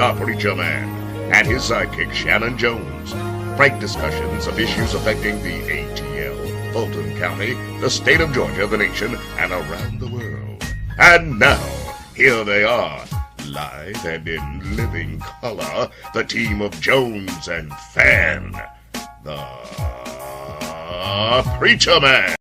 the Preacher Man, and his sidekick Shannon Jones. Frank discussions of issues affecting the ATL, Fulton County, the state of Georgia, the nation, and around the world. And now, here they are, live and in living color, the team of Jones and Fan, the Preacher Man.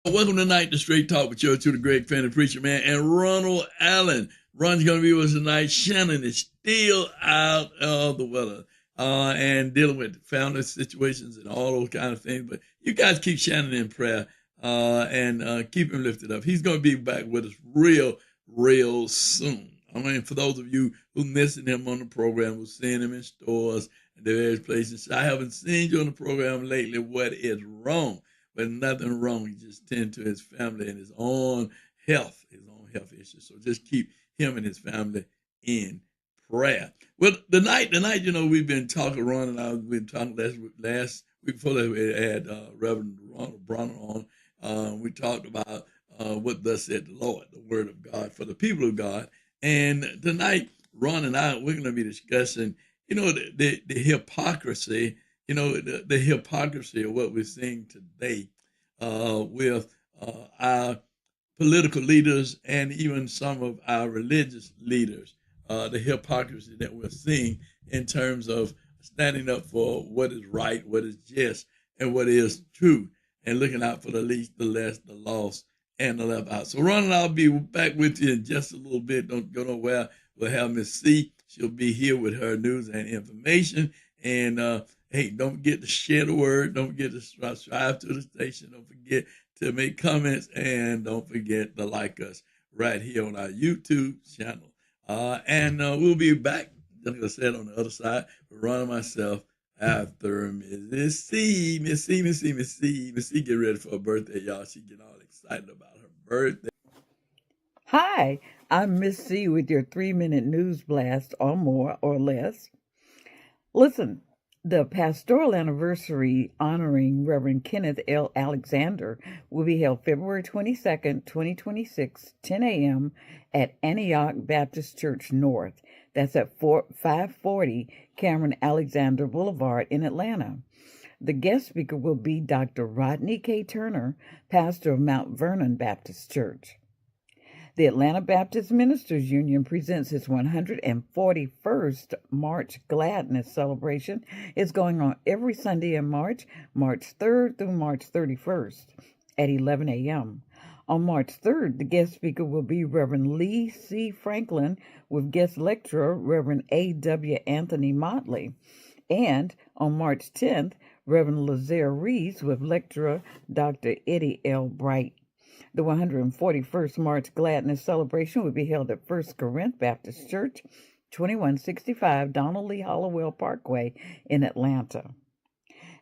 Welcome tonight to Straight Talk with yours to the Greg Fan, the Preacher Man, and Ronald Allen. Ron's going to be with us tonight. Shannon is still out of the weather and dealing with family situations and all those kind of things. But you guys keep Shannon in prayer and keep him lifted up. He's going to be back with us real soon. I mean, for those of you who missing him on the program, we're seeing him in stores and the various places. I haven't seen you on the program lately. What is wrong? But nothing wrong. He just tend to his family and his own health issues. So just keep him and his family in prayer. Well, tonight, we've been talking, Ron and I have been talking last week before that we had Reverend Ronald Bronner on. We talked about what thus said the Lord, the word of God for the people of God. And tonight, Ron and I, we're going to be discussing, the hypocrisy, the hypocrisy of what we're seeing today with our political leaders and even some of our religious leaders, the hypocrisy that we're seeing in terms of standing up for what is right, what is just, and what is true, and looking out for the least, the less, the lost, and the left out. So Ron and I'll be back with you in just a little bit. Don't go nowhere. We'll have Miss C. She'll be here with her news and information. And hey, don't forget to share the word. Don't forget to subscribe to the station. Don't forget to make comments. And don't forget to like us right here on our YouTube channel. And we'll be back, like I said, on the other side with Ron and myself after Miss C. Miss C, get ready for her birthday, y'all. She get all excited about her birthday. Hi, I'm Miss C with your 3-minute news blast, or more or less. Listen, the pastoral anniversary honoring Reverend Kenneth L. Alexander will be held February 22nd, 2026, 10 a.m. at Antioch Baptist Church North. That's at 540 Cameron Alexander Boulevard in Atlanta. The guest speaker will be Dr. Rodney K. Turner, pastor of Mount Vernon Baptist Church. The Atlanta Baptist Ministers Union presents its 141st March Gladness celebration. It's going on every Sunday in March 3rd through March 31st at 11 a.m. On March 3rd, the guest speaker will be Reverend Lee C. Franklin with guest lecturer Reverend A.W. Anthony Motley. And on March 10th, Reverend Lazare Reeves with lecturer Dr. Eddie L. Bright. The 141st March Gladness celebration will be held at First Corinth Baptist Church, 2165 Donald Lee Hollowell Parkway in Atlanta.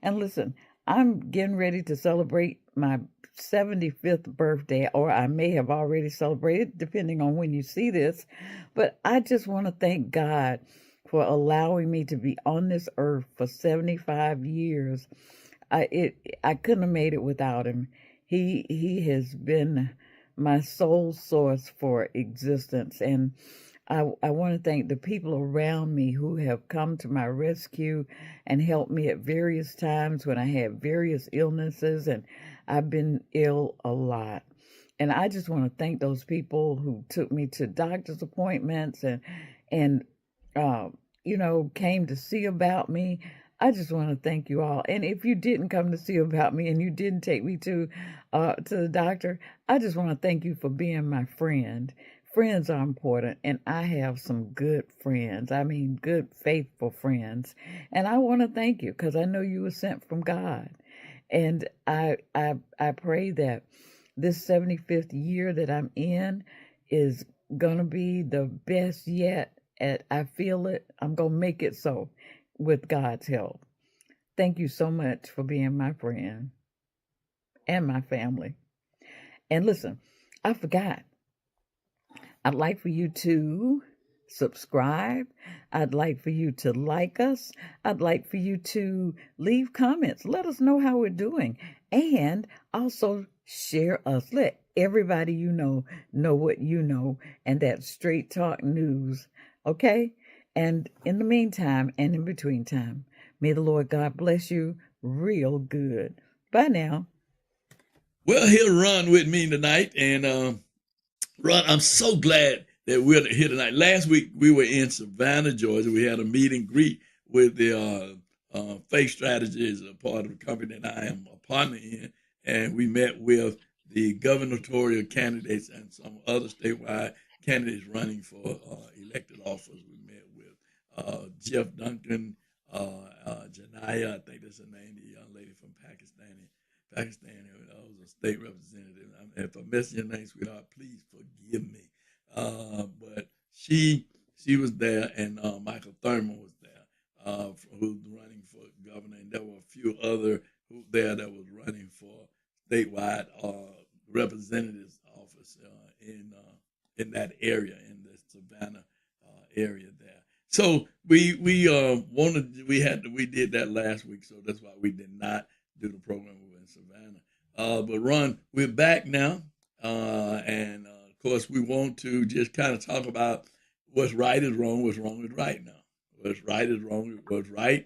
And listen, I'm getting ready to celebrate my 75th birthday, or I may have already celebrated, depending on when you see this. But I just want to thank God for allowing me to be on this earth for 75 years. I couldn't have made it without him. He has been my sole source for existence. And I want to thank the people around me who have come to my rescue and helped me at various times when I had various illnesses, and I've been ill a lot. And I just want to thank those people who took me to doctor's appointments and came to see about me. I just want to thank you all. And if you didn't come to see about me and you didn't take me to the doctor, I just want to thank you for being my friend. Friends are important, and I have some good friends. I mean, good, faithful friends. And I want to thank you because I know you were sent from God. And I pray that this 75th year that I'm in is going to be the best yet. And I feel it. I'm going to make it so with God's help. Thank you so much for being my friend and my family. And listen, I forgot. I'd like for you to subscribe. I'd like for you to like us. I'd like for you to leave comments. Let us know how we're doing. And also Share us. Let everybody you know what you know, and that Straight Talk News. Okay? And in the meantime and in between time, may the Lord God bless you real good. Bye now. Well, here's Ron with me tonight. And Ron, I'm so glad that we're here tonight. Last week, we were in Savannah, Georgia. We had a meet and greet with the Faith Strategies, a part of the company that I am a partner in. And we met with the gubernatorial candidates and some other statewide candidates running for elected office. We met with Jeff Duncan, Janaya, I think that's her name, the young lady from Pakistan, was a state representative. If I mess your name, sweetheart, please forgive me. But she was there, and Michael Thurman was there, who's running for governor, and there were a few other who there that was running for statewide representatives office in that area, in the Savannah area there. So we did that last week, so that's why we did not do the program in Savannah. But Ron, we're back now, and of course we want to just kind of talk about what's right is wrong, what's wrong is right now. What's right is wrong, what's right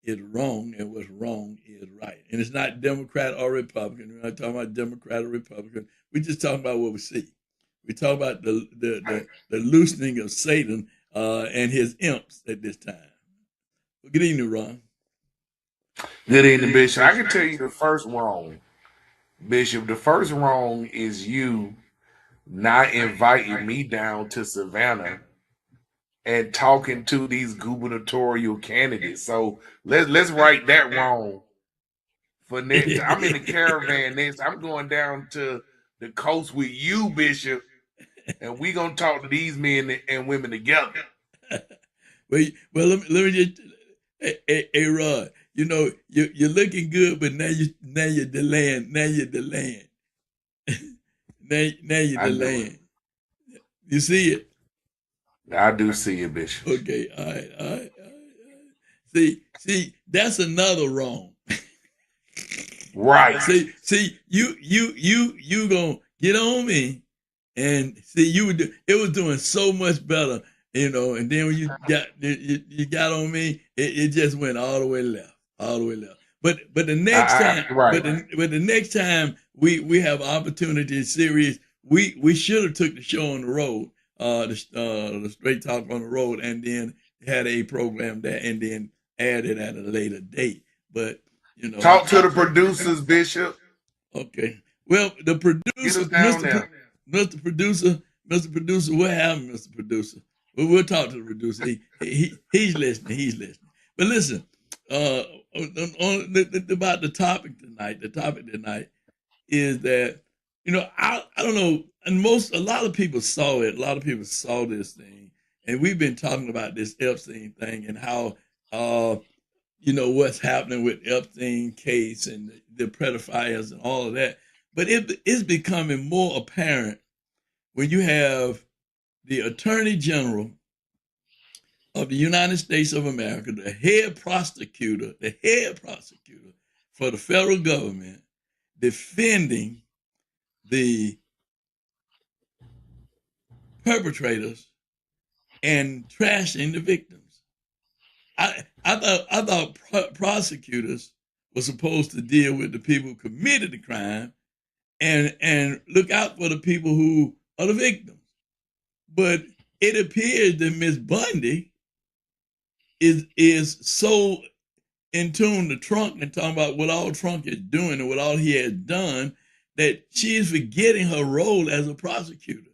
is wrong, and what's wrong is right. And it's not Democrat or Republican. We're not talking about Democrat or Republican. We're just talking about what we see. We talk about the loosening of Satan and his imps at this time. Well, good evening, Ron. Good evening, Bishop. I can tell you the first wrong, Bishop. The first wrong is you not inviting me down to Savannah and talking to these gubernatorial candidates. So let's write that wrong for next. I'm in the caravan next. I'm going down to the coast with you, Bishop, and we gonna talk to these men and women together. Well, let me just, hey, Rod, you're looking good, but now you're delaying. Now you're delaying. now you're delaying. You see it? I do see it, Bishop. Okay, all right. See, that's another wrong. Right. See, you gonna get on me, and see, it was doing so much better, and then when you got on me, it just went all the way left. But the next time, right. but the next time we have opportunity series, we should have took the show on the road, the Straight Talk on the road, and then had a program there, and then added at a later date. But talk to the producers, Bishop. Okay. Well, the producer, Mr. Producer, what happened, Mr. Producer? Well, we'll talk to the producer. He's listening. But listen, about the topic tonight. The topic tonight is that I don't know, and a lot of people saw it. A lot of people saw this thing, and we've been talking about this Epstein thing and how what's happening with Epstein case and the pedophiles and all of that. But it's becoming more apparent when you have the Attorney General of the United States of America, the head prosecutor for the federal government, defending the perpetrators and trashing the victims. I thought prosecutors were supposed to deal with the people who committed the crime and look out for the people who are the victims. But it appears that Miss Bondi is so in tune to Trump and talking about what all Trump is doing and what all he has done that she is forgetting her role as a prosecutor.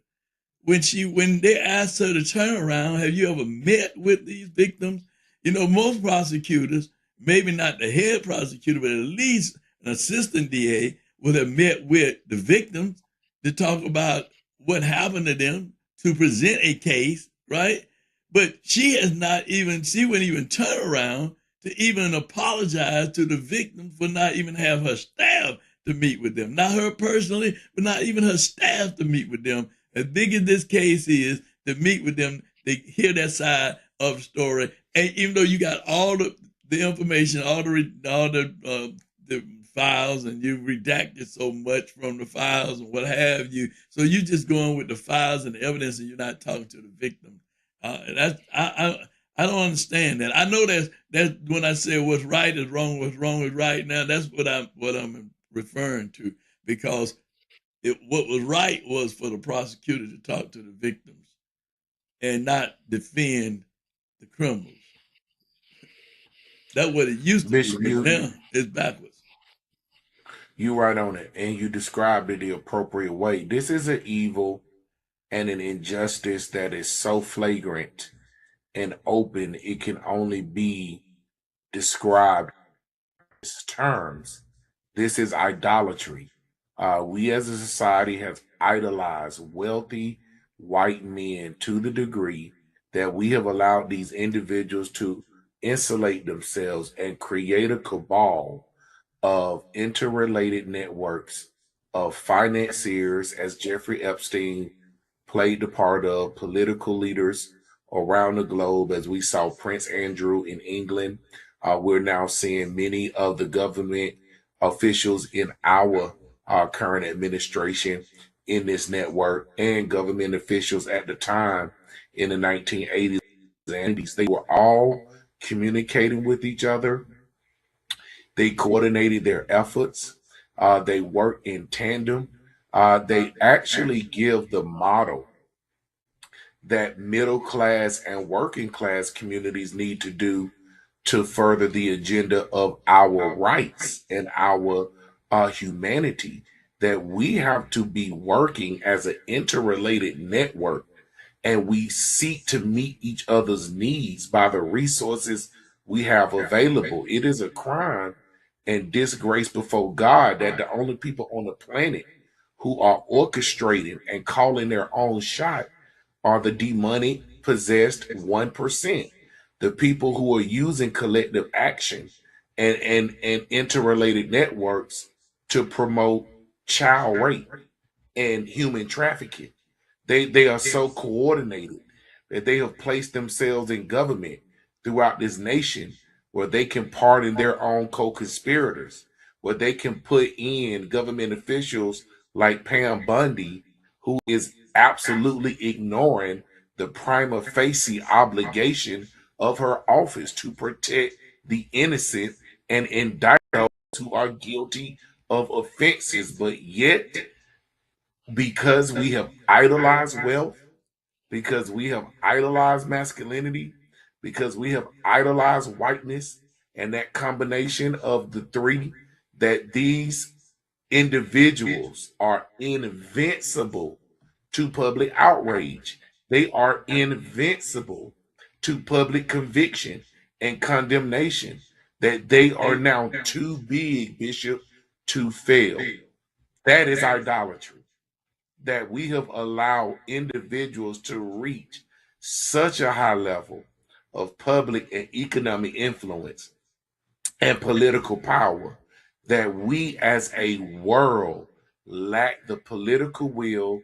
When they asked her to turn around, have you ever met with these victims? Most prosecutors, maybe not the head prosecutor, but at least an assistant DA would have met with the victims to talk about what happened to them, to present a case, right? But she wouldn't even turn around to even apologize to the victim for not even have her staff to meet with them. Not her personally, but not even her staff to meet with them. As big as this case is, to meet with them, to hear that side of the story. And even though you got all the information, all the files and you redacted so much from the files and what have you. So you just going with the files and the evidence, and you're not talking to the victim. That's I don't understand that. I know that's when I say what's right is wrong is right. Now that's what I'm referring to, because what was right was for the prosecutor to talk to the victims and not defend the criminals. That's what it used to be, Bishop, but now it's backwards. you right on it, and you described it the appropriate way. This is an evil and an injustice that is so flagrant and open, it can only be described as terms. This is idolatry. We as a society have idolized wealthy white men to the degree that we have allowed these individuals to insulate themselves and create a cabal of interrelated networks of financiers, as Jeffrey Epstein played the part of, political leaders around the globe, as we saw Prince Andrew in England. We're now seeing many of the government officials in our current administration in this network, and government officials at the time in the 1980s and 90s. They were all communicating with each other. They coordinated their efforts. They work in tandem. They actually give the model that middle class and working class communities need to do to further the agenda of our rights and our humanity. That we have to be working as an interrelated network, and we seek to meet each other's needs by the resources we have available. It is a crime and disgrace before God that the only people on the planet who are orchestrating and calling their own shot are the demonic possessed 1%. The people who are using collective action and interrelated networks to promote child rape and human trafficking. They are so coordinated that they have placed themselves in government throughout this nation, where they can pardon their own co-conspirators, where they can put in government officials like Pam Bondi, who is absolutely ignoring the prima facie obligation of her office to protect the innocent and indict those who are guilty of offenses. But yet, because we have idolized wealth, because we have idolized masculinity, because we have idolized whiteness, and that combination of the three, that these individuals are invincible to public outrage. They are invincible to public conviction and condemnation, that they are now too big, Bishop, to fail. That is idolatry, that we have allowed individuals to reach such a high level of public and economic influence and political power that we as a world lack the political will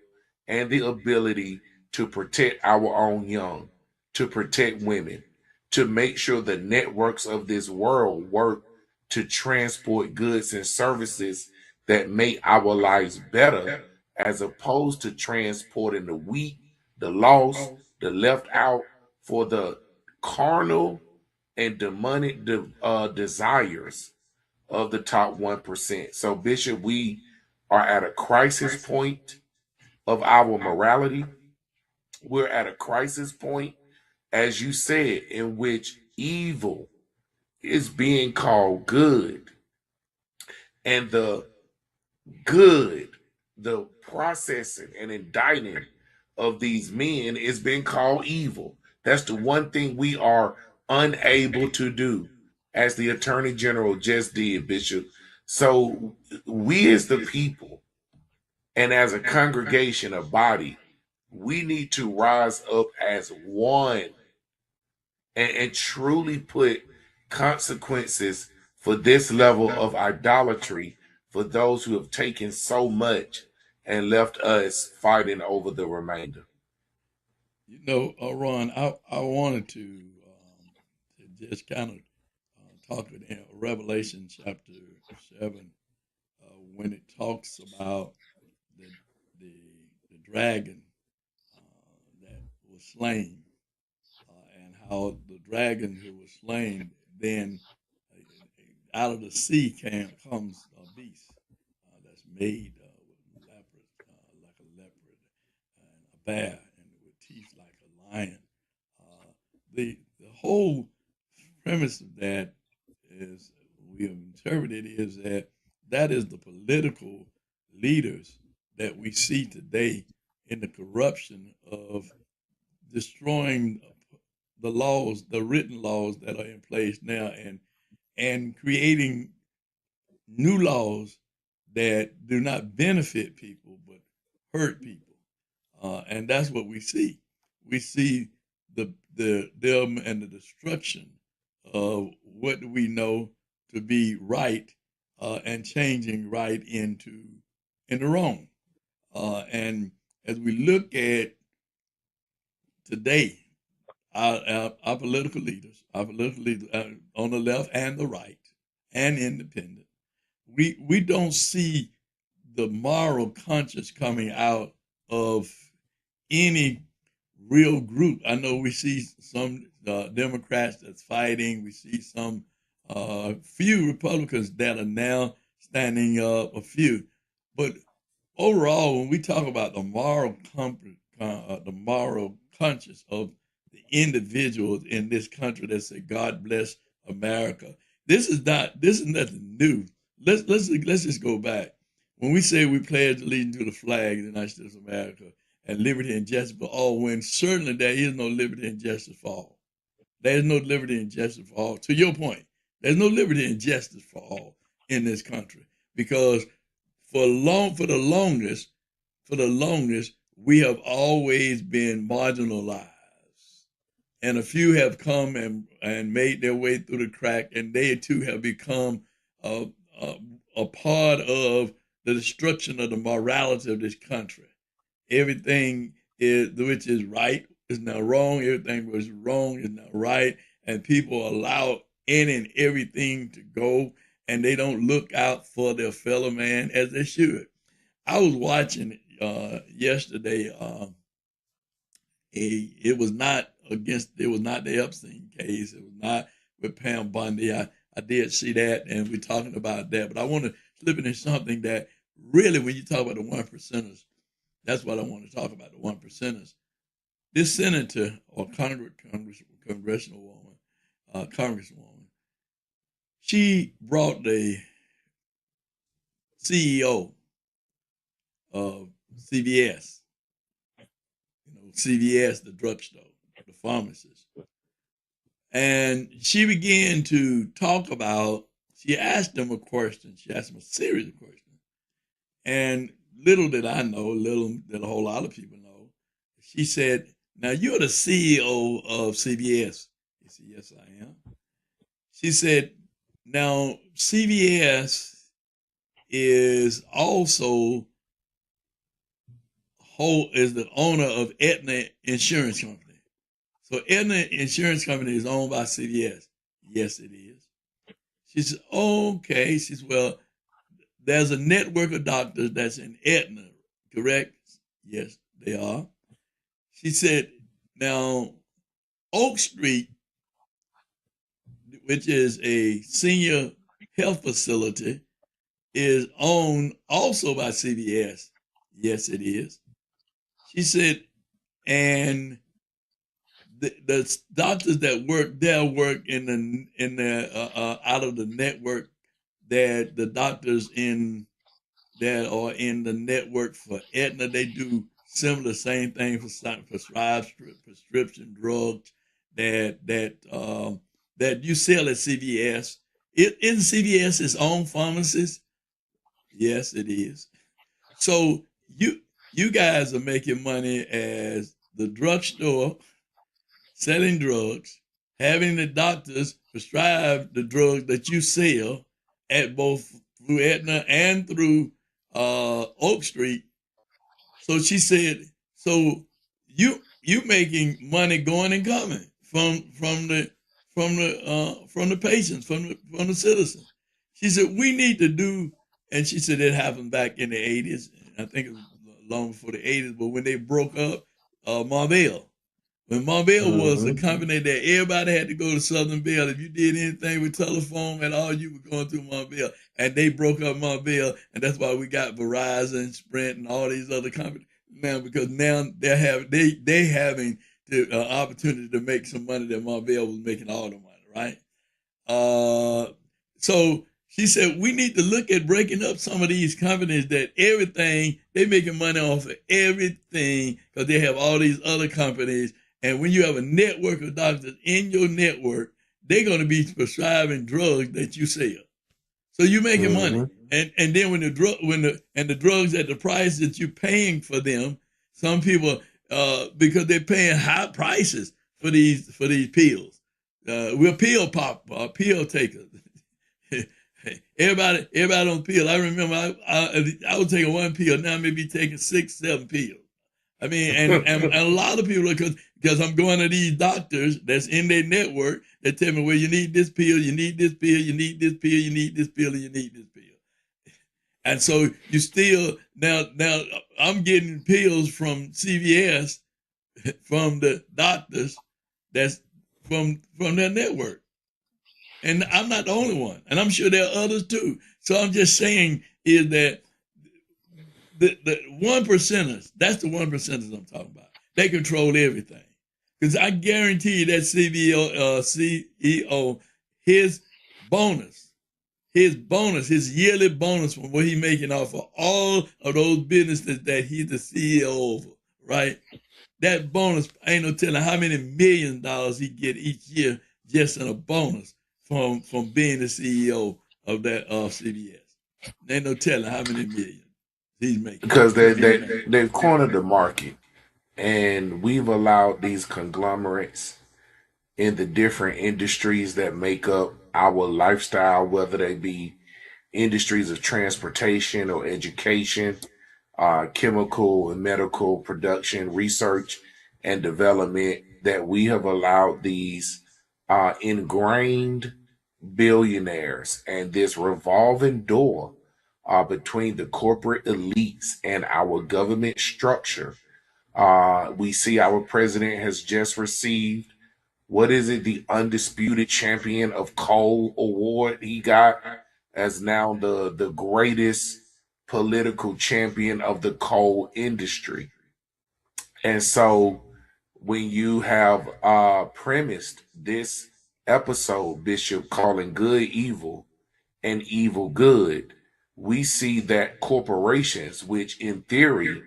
and the ability to protect our own young, to protect women, to make sure the networks of this world work to transport goods and services that make our lives better, as opposed to transporting the weak, the lost, the left out for the carnal and demonic desires of the top 1%. So, Bishop, we are at a crisis point of our morality. We're at a crisis point, as you said, in which evil is being called good, and the good, the processing and indicting of these men is being called evil. That's the one thing we are unable to do, as the Attorney General just did, Bishop. So we as the people and as a congregation, a body, we need to rise up as one, and truly put consequences for this level of idolatry, for those who have taken so much and left us fighting over the remainder. Ron, I wanted to just kind of talk with Revelation chapter 7. when it talks about the the, the dragon that was slain, and how the dragon who was slain then out of the sea comes a beast that's made with leopard, like a leopard, and a bear, and with teeth like a lion. The whole premise of that is we have interpreted is that that is the political leaders that we see today in the corruption of destroying the laws, the written laws that are in place now, and creating new laws that do not benefit people but hurt people, and that's what we see. We see the them and the destruction of what we know to be right, and changing right into wrong. And as we look at today, our political leaders on the left and the right, and independent, we don't see the moral conscience coming out of any real group. I know we see some Democrats that's fighting. We see some few Republicans that are now standing up. A few, but overall, when we talk about the moral comfort, the moral conscience of the individuals in this country that say God bless America, this is nothing new. Let's just go back. When we say we pledge allegiance to the flag of the United States of America and liberty and justice for all, when certainly there is no liberty and justice for all. There is no liberty and justice for all. To your point, there's no liberty and justice for all in this country because for the longest, we have always been marginalized, and a few have come and made their way through the crack, and they too have become a, a, a part of the destruction of the morality of this country. Everything is which is right is now wrong. Everything was wrong is now right, and people allow any and everything to go, and they don't look out for their fellow man as they should. I was watching yesterday. It was not the Epstein case. It was not with Pam Bondi. I did see that, and we're talking about that. But I want to slip into something that really, when you talk about the one percenters, that's what I want to talk about, the one percenters. This senator or congressional woman, congresswoman, she brought the CEO of CVS, CVS, the drugstore, the pharmacist, and she began to talk about. She asked him a question. She asked him a series of questions, and little did I know, little did a whole lot of people know. She said, "Now you're the CEO of CVS." He said, "Yes, I am." She said, "Now CVS is also is the owner of Aetna Insurance Company. So Aetna Insurance Company is owned by CVS." "Yes, it is." She said, "Okay." She said, "Well, there's a network of doctors that's in Aetna, correct?" "Yes, they are." She said, "Now, Oak Street, which is a senior health facility, is owned also by CVS." "Yes, it is." She said, "And the doctors that work there work in the out of the network that the doctors in that are in the network for Aetna, they do similar same thing for prescribed prescription drugs that you sell at CVS. Isn't CVS its own pharmacist?" "Yes, it is." So you guys are making money as the drugstore selling drugs, having the doctors prescribe the drugs that you sell at both through Aetna and through Oak Street. So she said, "So you making money going and coming from the patients, from the citizens." She said, "We need to do And she said it happened back in the 80s. I think it was long before the 80s, but when they broke up Marvell. When Marvell was a Mm-hmm. company that everybody had to go to Southern Bell. If you did anything with telephone at all, you were going through Marvell. And they broke up Marvell, and that's why we got Verizon, Sprint, and all these other companies now, because now they having the opportunity to make some money that Marvell was making all the money, right? So she said we need to look at breaking up some of these companies that everything they making money off of everything because they have all these other companies. And when you have a network of doctors in your network, they're going to be prescribing drugs that you sell. So you're making money. Mm-hmm. And then when the drugs at the price that you're paying for them, some people because they're paying high prices for these pills. We're pill takers. everybody on pill. I remember I was taking one pill. Now I may be taking 6, 7 pills. I mean, and a lot of people because I'm going to these doctors that's in their network that tell me, well, you need this pill, you need this pill, you need this pill, you need this pill, and you need this pill. And so you still now I'm getting pills from CVS from the doctors that's from their network. And I'm not the only one. And I'm sure there are others too. So I'm just saying is that the one percenters, that's the one percenters I'm talking about. They control everything. Because I guarantee you that CEO, his bonus, his yearly bonus from what he's making off of all of those businesses that he's the CEO over, right? That bonus, ain't no telling how many $millions he get each year just in a bonus from being the CEO of that CBS. Ain't no telling how many millions he's making. Because they've cornered the market, and we've allowed these conglomerates in the different industries that make up our lifestyle, whether they be industries of transportation or education, chemical and medical production, research and development, that we have allowed these ingrained billionaires and this revolving door between the corporate elites and our government structure. We see our president has just received, what is it, the undisputed champion of coal award he got as now the greatest political champion of the coal industry. And so when you have premised this episode, Bishop, calling good evil and evil good, we see that corporations, which in theory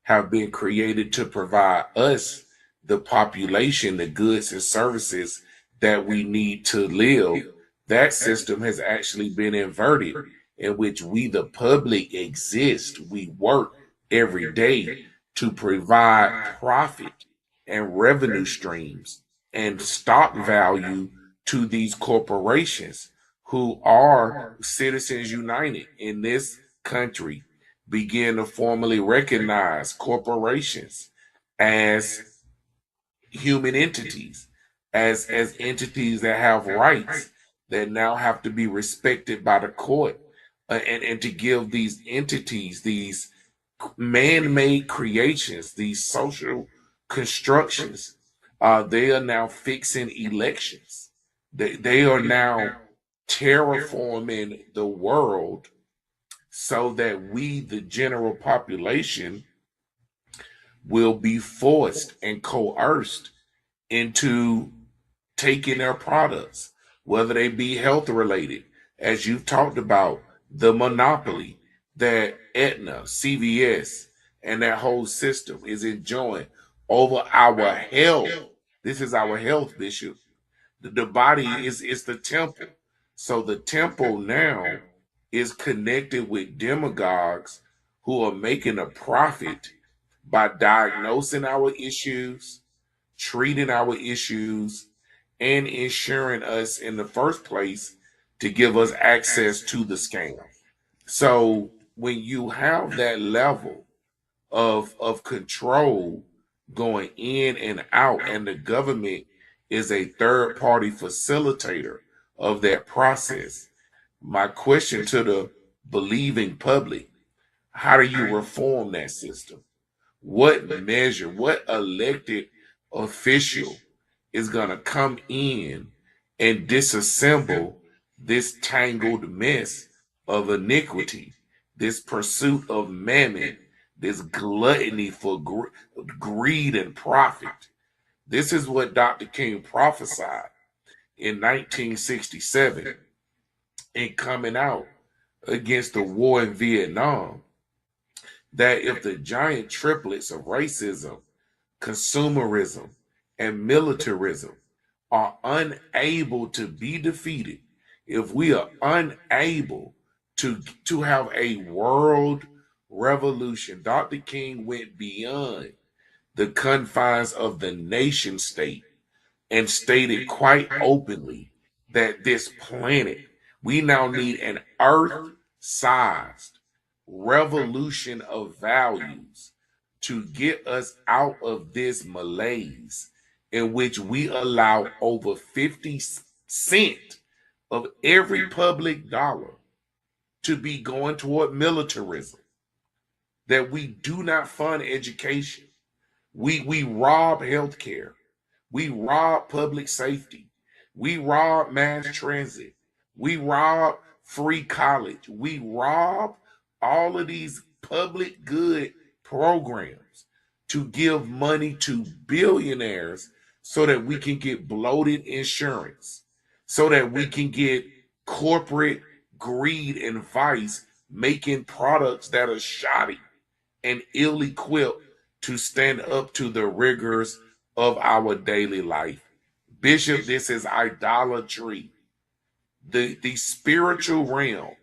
have been created to provide us, the population, the goods and services that we need to live, that system has actually been inverted, in which we, the public, exist. We work every day to provide profit and revenue streams and stock value to these corporations who are Citizens United in this country begin to formally recognize corporations as human entities, as entities that have rights that now have to be respected by the court, and to give these entities, these man-made creations, these social constructions, they are now fixing elections. They are now terraforming the world so that we, the general population, will be forced and coerced into taking their products, whether they be health related, as you've talked about, the monopoly that Aetna, CVS, and that whole system is enjoying over our health. This is our health, Bishop. The body is the temple. So the temple now is connected with demagogues who are making a profit by diagnosing our issues, treating our issues, and ensuring us in the first place to give us access to the scam. So when you have that level of control going in and out, and the government is a third party facilitator of that process, my question to the believing public. How do you reform that system? What measure, what elected official is going to come in and disassemble this tangled mess of iniquity, this pursuit of mammon, this gluttony for greed and profit? This is what Dr. King prophesied in 1967 in coming out against the war in Vietnam, that if the giant triplets of racism, consumerism, and militarism are unable to be defeated, if we are unable to have a world revolution, Dr. King went beyond the confines of the nation state and stated quite openly that this planet, we now need an earth-sized revolution of values to get us out of this malaise in which we allow over 50% of every public dollar to be going toward militarism, that we do not fund education. We rob healthcare. We rob public safety. We rob mass transit. We rob free college. We rob all of these public good programs to give money to billionaires so that we can get bloated insurance, so that we can get corporate greed and vice making products that are shoddy and ill-equipped to stand up to the rigors of our daily life. Bishop, this is idolatry. The spiritual realm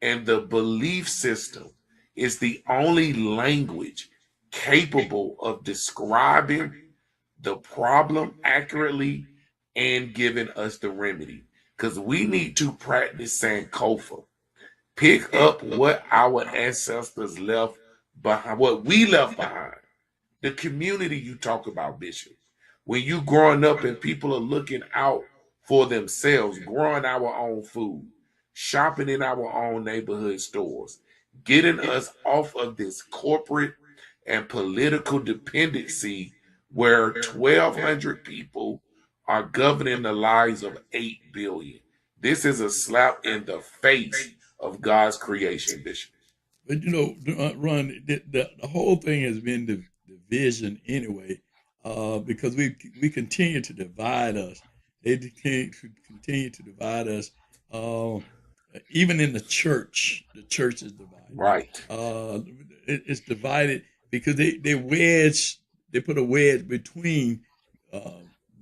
and the belief system is the only language capable of describing the problem accurately and giving us the remedy. Because we need to practice Sankofa. Pick up what our ancestors left behind, what we left behind. The community you talk about, Bishop. When you growing up and people are looking out for themselves, growing our own food, shopping in our own neighborhood stores, getting us off of this corporate and political dependency where 1,200 people are governing the lives of 8 billion. This is a slap in the face of God's creation, Bishop. But Ron, the whole thing has been the division anyway, because we continue to divide us. They continue to divide us. Uh, Even in the church is divided. Right. It's divided because they put a wedge between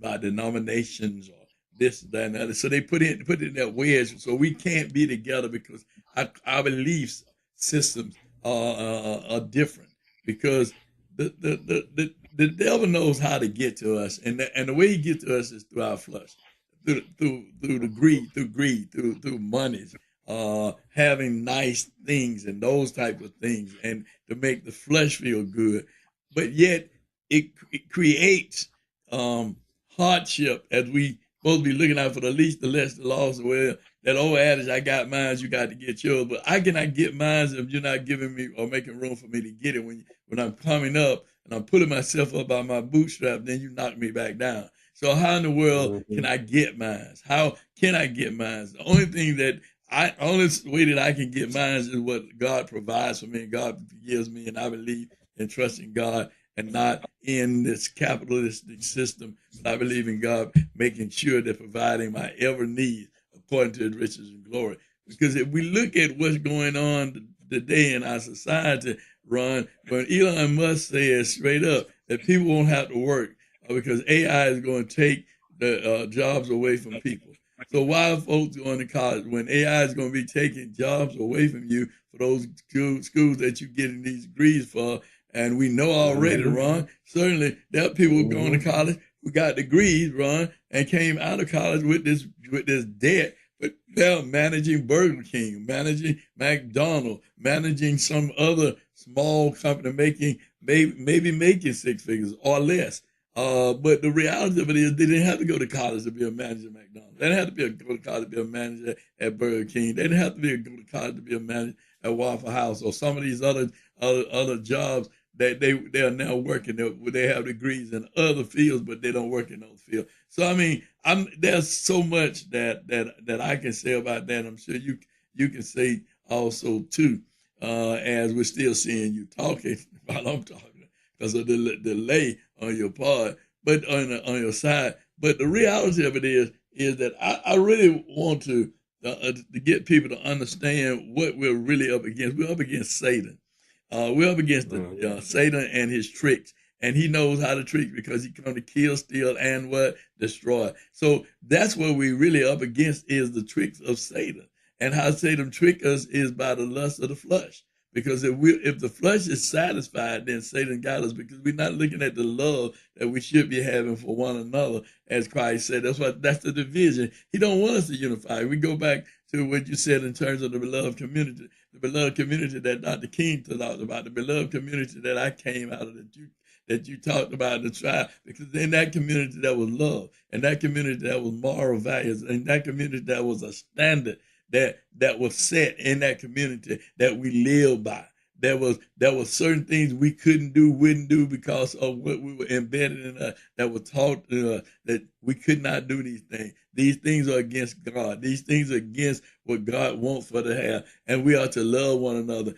by denominations or this, that, and the other. So they put in that wedge, so we can't be together because our belief systems are different. Because the devil knows how to get to us, and the way he gets to us is through our flesh, through the greed, through monies, having nice things and those type of things, and to make the flesh feel good. But yet it creates hardship as we supposed to be looking out for the least, the less, the lost. Well, that old adage, I got mine, you got to get yours. But I cannot get mine if you're not giving me or making room for me to get it. When I'm coming up and I'm pulling myself up by my bootstrap, then you knock me back down. So how in the world can I get mine? How can I get mine? The only thing only way that I can get mine is what God provides for me and God gives me, and I believe and trust in God and not in this capitalistic system. But I believe in God making sure that providing my every need according to his riches and glory. Because if we look at what's going on today in our society, Ron, when Elon Musk says straight up that people won't have to work because AI is going to take the jobs away from people. So why are folks going to college when AI is going to be taking jobs away from you for those schools that you're getting these degrees for? And we know already, Ron, certainly there are people going to college who got degrees, Ron, and came out of college with this debt, but they're managing Burger King, managing McDonald's, managing some other small company maybe making 6 figures or less. But the reality of it is they didn't have to go to college to be a manager at McDonald's. They didn't have to go to college to be a manager at Burger King. They didn't have to go to college to be a manager at Waffle House or some of these other jobs that they are now working. They have degrees in other fields, but they don't work in those fields. So I mean, there's so much that I can say about that. I'm sure you can say also too, as we're still seeing you talking while I'm talking because of the delay on your part, but on your side. But the reality of it is that I really want to get people to understand what we're really up against. We're up against Satan. We're up against Satan and his tricks. And he knows how to trick because he come to kill, steal, and what? Destroy. So that's what we really up against is the tricks of Satan. And how Satan trick us is by the lust of the flesh. Because if the flesh is satisfied, then Satan got us because we're not looking at the love that we should be having for one another, as Christ said. That's the division. He don't want us to unify. We go back to what you said in terms of the beloved community that Dr. King talked about, the beloved community that I came out of, that you talked about in the tribe, because in that community that was love, and that community that was moral values, and that community that was a standard that was set in that community that we live by. There was certain things we couldn't do, wouldn't do because of what we were embedded in us, that were taught that we could not do these things. These things are against God. These things are against what God wants for to have. And we are to love one another.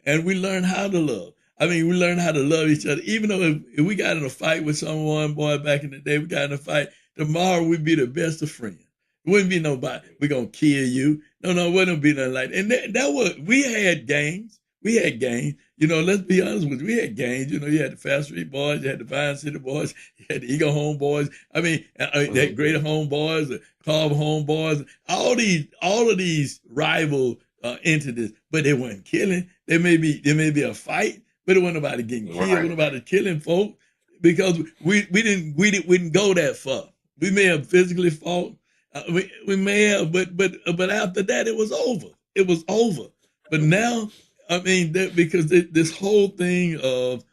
And we learn how to love. I mean, we learn how to love each other. Even though if we got in a fight with someone, boy, back in the day, we got in a fight, tomorrow we'd be the best of friends. It wouldn't be nobody, we're going to kill you. No, it wouldn't be nothing like that. And that was, we had gangs. We had gangs. You know, let's be honest with you. We had gangs. You know, you had the Fast Street Boys, you had the Vine City Boys, you had the Eagle Home Boys. I mean, that Greater Home Boys, the Carver Home Boys, all of these rival entities, but they weren't killing. There may be a fight, but it wasn't nobody getting killed, wasn't nobody killing folk, because we didn't go that far. We may have physically fought. We may have, but after that, it was over. It was over. But now, I mean, because this whole thing of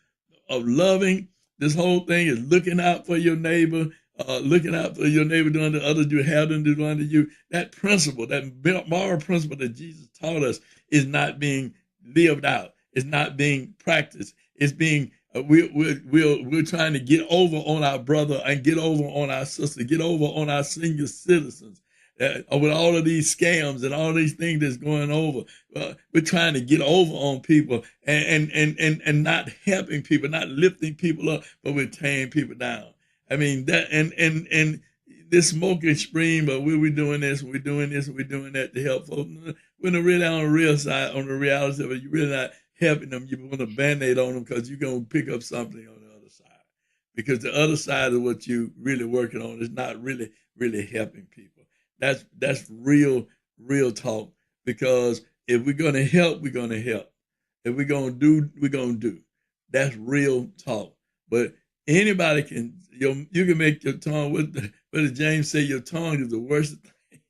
loving, this whole thing is looking out for your neighbor, doing to others, you have them do unto you. That principle, that moral principle that Jesus taught us, is not being lived out. It's not being practiced. It's being we're trying to get over on our brother and get over on our sister, get over on our senior citizens. With all of these scams and all these things that's going over, we're trying to get over on people and not helping people, not lifting people up, but we're tearing people down. I mean that and this smoking stream, but we're doing this, we're doing that to help folks. When really on the real side, on the reality of it, you're really not helping them. You put a Band-Aid on them because you're going to pick up something on the other side. Because the other side of what you're really working on is not really helping people. That's real talk. Because if we're going to help, we're going to help. If we're going to do, we're going to do. That's real talk. But anybody you can make your tongue, what does James say? Your tongue is the worst thing.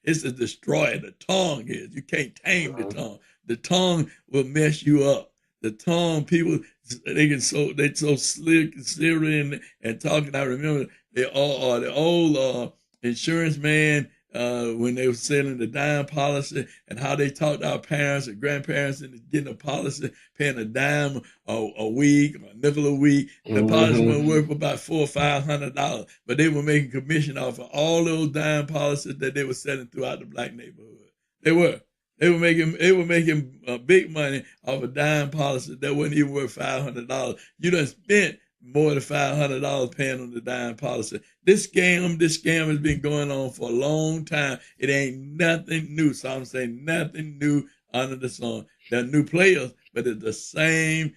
It's a destroyer. The tongue is. You can't tame the tongue. The tongue will mess you up. The tongue, people, they're so slick and slippery and talking. I remember the old insurance man when they were selling the dime policy and how they talked to our parents and grandparents into getting a policy, paying a dime a week, or a nickel a week. The policy was worth about $400 or $500, but they were making commission off of all those dime policies that they were selling throughout the black neighborhood. They were making big money off a dime policy that wasn't even worth $500. You done spent more than $500 paying on the dime policy. This scam has been going on for a long time. It ain't nothing new. So I'm saying nothing new under the sun. There are new players, but it's the same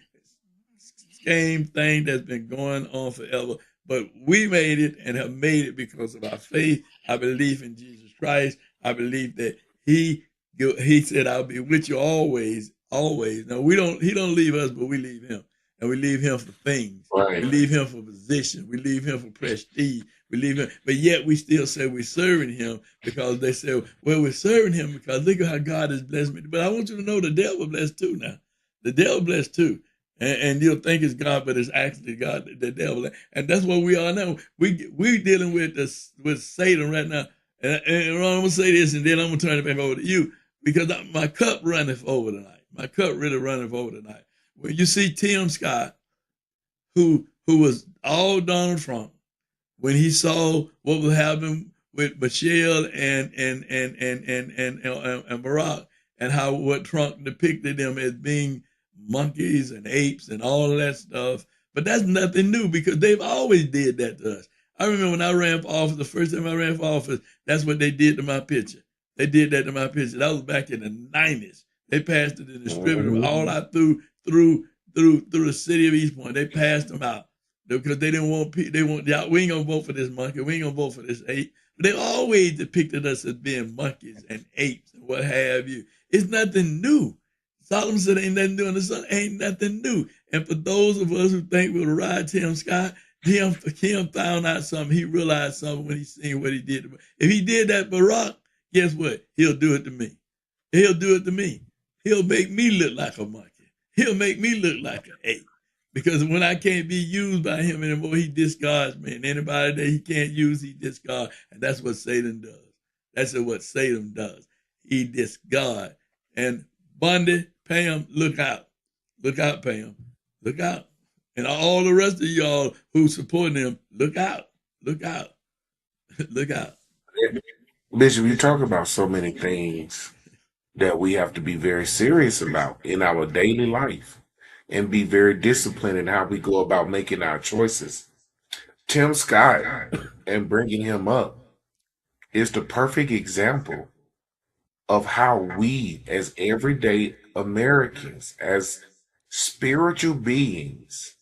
thing that's been going on forever. But we made it and have made it because of our faith, our belief in Jesus Christ. I believe that He said, I'll be with you always, always. Now, he don't leave us, but we leave him. And we leave him for things. Right. We leave him for position. We leave him for prestige. We leave him, but yet we still say we're serving him because they say, well, we're serving him because look at how God has blessed me. But I want you to know the devil blessed too now. The devil blessed too. and you'll think it's God, but it's actually God, the devil, and that's what we are now. We dealing with this with Satan right now. And Ron, I'm gonna say this, and then I'm gonna turn it back over to you because my cup runneth over tonight. My cup really runneth over tonight. When you see Tim Scott, who was all Donald Trump, when he saw what was happening with Michelle and Barack, and how what Trump depicted them as being monkeys and apes and all of that stuff. But that's nothing new because they've always did that to us. I remember when I ran for office, the first time I ran for office, that's what they did to my picture. They did that to my picture. That was back in the 90s. They passed it and distributed them all out through the city of East Point. They passed them out because they didn't want people. They want, yeah, we ain't gonna vote for this monkey. We ain't gonna vote for this ape. But they always depicted us as being monkeys and apes and what have you. It's nothing new. Solomon said, "Ain't nothing new in the sun. Ain't nothing new." And for those of us who think we'll ride Tim Scott, Tim found out something. He realized something when he seen what he did. If he did that Barack, guess what? He'll do it to me. He'll do it to me. He'll make me look like a monkey. He'll make me look like an ape. Because when I can't be used by him anymore, he discards me. And anybody that he can't use, he discards. And that's what Satan does. That's what Satan does. He discards. And Bondi, Pam, look out. Look out, Pam. Look out. And all the rest of y'all who support him, look out. Look out. Look out. Bishop, you talk about so many things that we have to be very serious about in our daily life and be very disciplined in how we go about making our choices. Tim Scott and bringing him up is the perfect example of how we, as everyday Americans, as spiritual beings,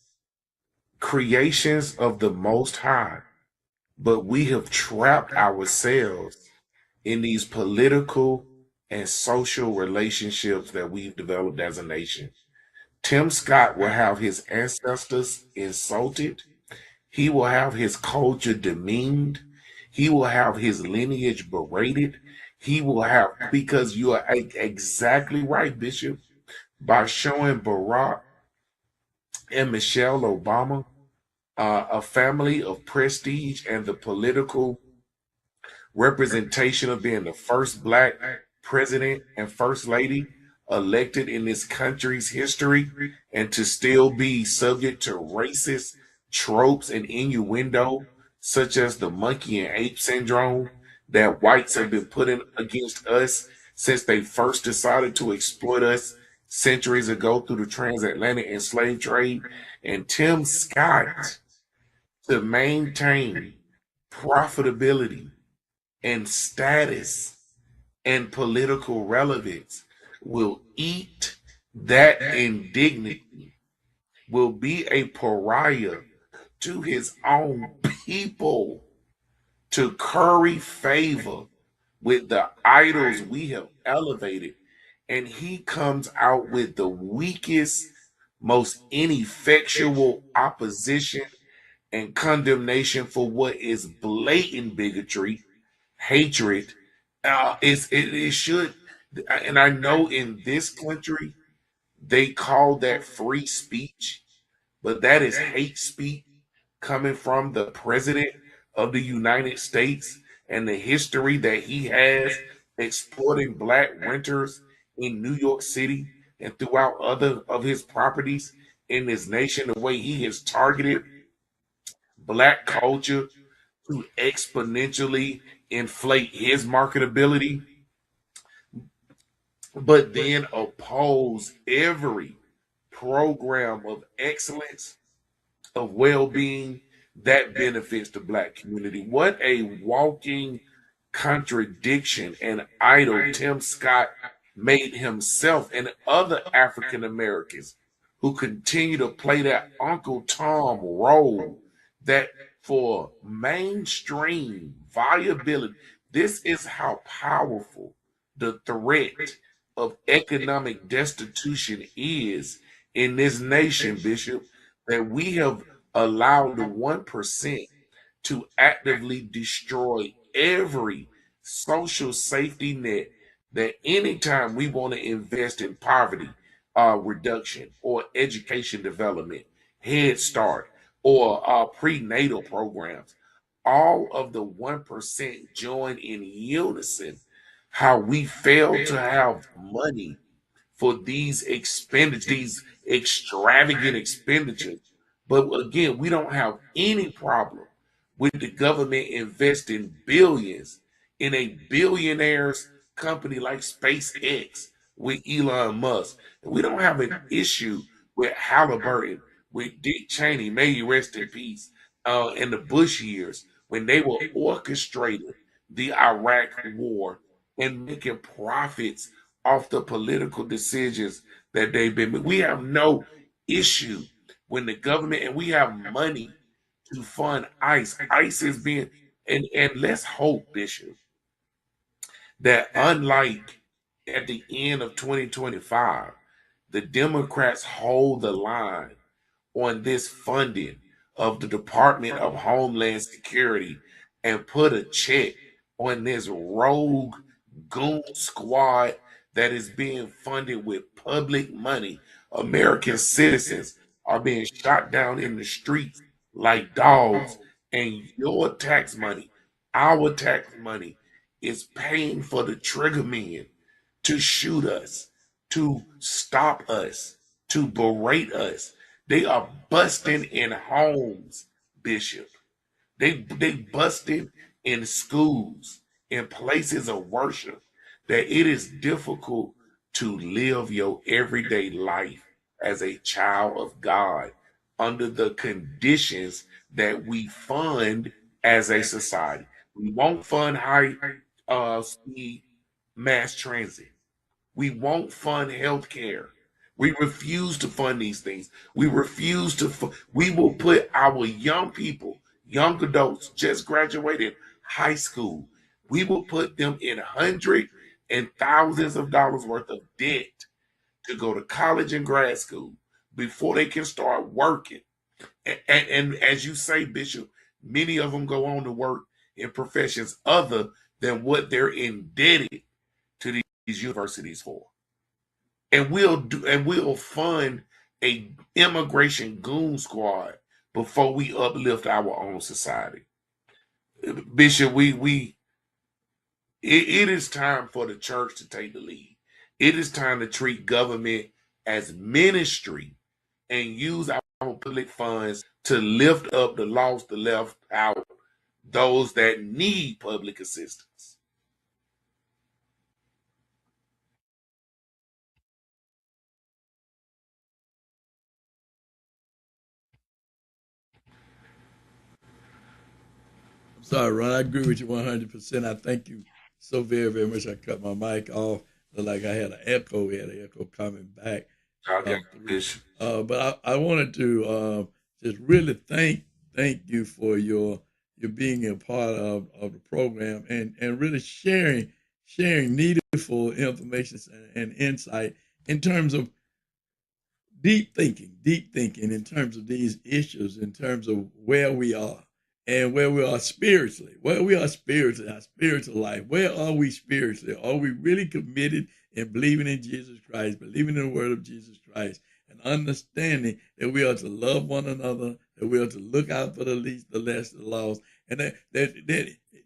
creations of the Most High, but we have trapped ourselves in these political and social relationships that we've developed as a nation. Tim Scott will have his ancestors insulted. He will have his culture demeaned. He will have his lineage berated. He will have, because you are exactly right, Bishop, by showing Barack and Michelle Obama a family of prestige and the political representation of being the first black president and first lady elected in this country's history, and to still be subject to racist tropes and innuendo such as the monkey and ape syndrome that whites have been putting against us since they first decided to exploit us centuries ago through the transatlantic and slave trade. And Tim Scott, to maintain profitability and status and political relevance, will eat that indignity, will be a pariah to his own people, to curry favor with the idols we have elevated. And he comes out with the weakest, most ineffectual opposition and condemnation for what is blatant bigotry, hatred. It should, and I know in this country they call that free speech, but that is hate speech coming from the president of the United States and the history that he has exploiting black renters in New York City and throughout other of his properties in this nation, the way he has targeted black culture to exponentially inflate his marketability, but then oppose every program of excellence, of well-being that benefits the black community. What a walking contradiction and idol Tim Scott made himself and other African Americans who continue to play that Uncle Tom role, that for mainstream viability. This is how powerful the threat of economic destitution is in this nation, Bishop, that we have allowed the 1% to actively destroy every social safety net, that anytime we want to invest in poverty, reduction or education development, Head Start, or prenatal programs. All of the 1% join in unison how we fail to have money for these expenditures, these extravagant expenditures. But again, we don't have any problem with the government investing billions in a billionaire's company like SpaceX with Elon Musk. And we don't have an issue with Halliburton, with Dick Cheney, may he rest in peace, in the Bush years when they were orchestrating the Iraq war and making profits off the political decisions that they've been making. We have no issue when the government, and we have money to fund ICE. ICE is being, and let's hope, Bishop, that unlike at the end of 2025, the Democrats hold the line on this funding of the Department of Homeland Security and put a check on this rogue goon squad that is being funded with public money. American citizens are being shot down in the streets like dogs, and your tax money, our tax money, is paying for the trigger men to shoot us, to stop us, to berate us. They are busting in homes, Bishop. They busting in schools, in places of worship, that it is difficult to live your everyday life as a child of God under the conditions that we fund as a society. We won't fund high speed mass transit. We won't fund health care. We refuse to fund these things. We refuse to. We will put our young people, young adults just graduated high school, we will put them in hundreds and thousands of dollars worth of debt to go to college and grad school before they can start working. And as you say, Bishop, many of them go on to work in professions other than what they're indebted to these universities for. And we'll fund a immigration goon squad before we uplift our own society. Bishop, it is time for the church to take the lead. It is time to treat government as ministry and use our public funds to lift up the lost, the left out, those that need public assistance. I'm sorry, Ron. I agree with you 100%. I thank you so very, very much. I cut my mic off. Looked like I had an echo. We had an echo coming back Okay, through. Bishop. But I wanted to just really thank you for your being a part of the program and really sharing needful information and insight in terms of deep thinking in terms of these issues, in terms of where we are and where we are spiritually, our spiritual life. Where are we spiritually? Are we really committed in believing in Jesus Christ, believing in the word of Jesus Christ, and understanding that we are to love one another, that we are to look out for the least, the less, the lost, and that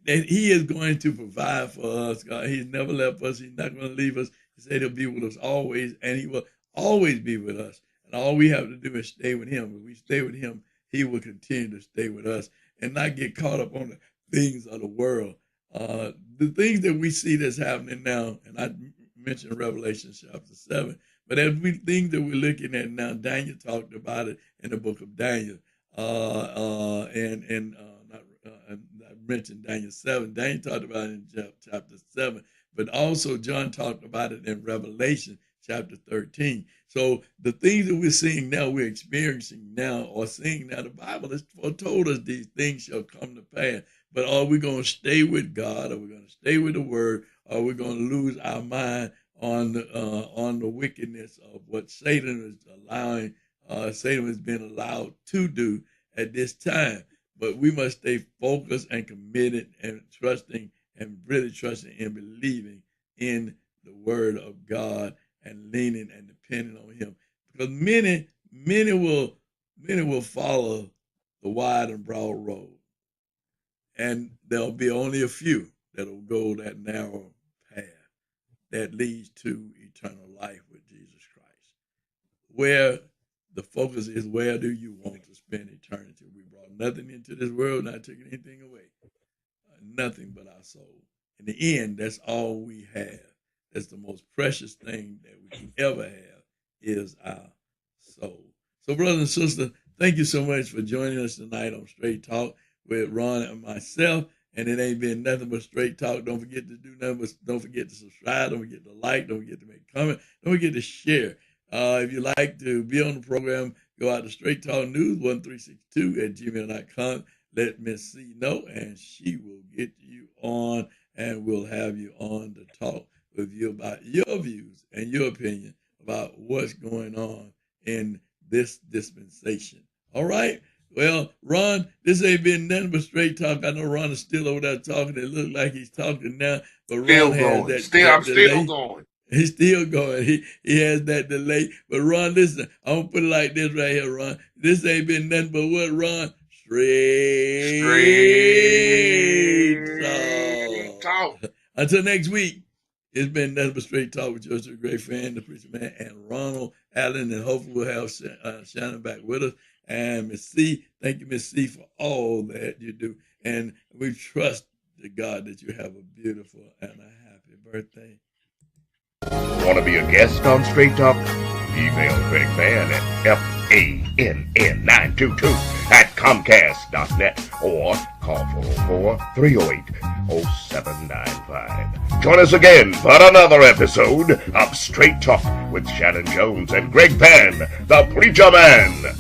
He is going to provide for us. God, He's never left us. He's not going to leave us. He said He'll be with us always, and He will always be with us. And all we have to do is stay with Him. If we stay with Him, He will continue to stay with us and not get caught up on the things of the world. The things that we see that's happening now, and I mentioned Revelation chapter 7, but as we things that we're looking at now, Daniel talked about it in the book of Daniel. I mentioned Daniel 7. Daniel talked about it in chapter 7, but also John talked about it in Revelation chapter 13. So the things that we're seeing now, we're experiencing now, or seeing now, the Bible has foretold us these things shall come to pass. But are we going to stay with God? Are we going to stay with the Word? Or are we going to lose our mind on the wickedness of what Satan is allowing? Satan has been allowed to do at this time. But we must stay focused and committed and trusting and really trusting and believing in the Word of God and leaning and depending on him. Because many will follow the wide and broad road. And there'll be only a few that'll go that narrow path that leads to eternal life with Jesus Christ. Where the focus is, where do you want to spend eternity? We brought nothing into this world, not taking anything away. Nothing but our soul. In the end, that's all we have. That's the most precious thing that we can ever have is our soul. So, brothers and sisters, thank you so much for joining us tonight on Straight Talk with Ron and myself. And it ain't been nothing but straight talk. Don't forget to do nothing but don't forget to subscribe. Don't forget to like. Don't forget to make a comment. Don't forget to share. If you like to be on the program, go out to Straight Talk News 1362@gmail.com. Let Miss C know, and she will get you on, and we'll have you on to talk with you about your views and your opinion about what's going on in this dispensation. All right? Well, Ron, this ain't been nothing but straight talk. I know Ron is still over there talking. It looks like he's talking now, but Still Ron has going. that I'm delay. still going. He's still going. He has that delay. But Ron, listen, I'm gonna put it like this right here, Ron. This ain't been nothing but what, Ron? Straight talk. Until next week, it's been nothing but straight talk with Joseph, a great fan, the preacher man, and Ronald Allen, and hopefully we'll have Shannon back with us. And Miss C, thank you, Miss C, for all that you do. And we trust to God that you have a beautiful and a happy birthday. Want to be a guest on Straight Talk? Email Greg Fan at FANN922@Comcast.net or call 404-308-0795. Join us again for another episode of Straight Talk with Shannon Jones and Greg Pan, the Preacher Man.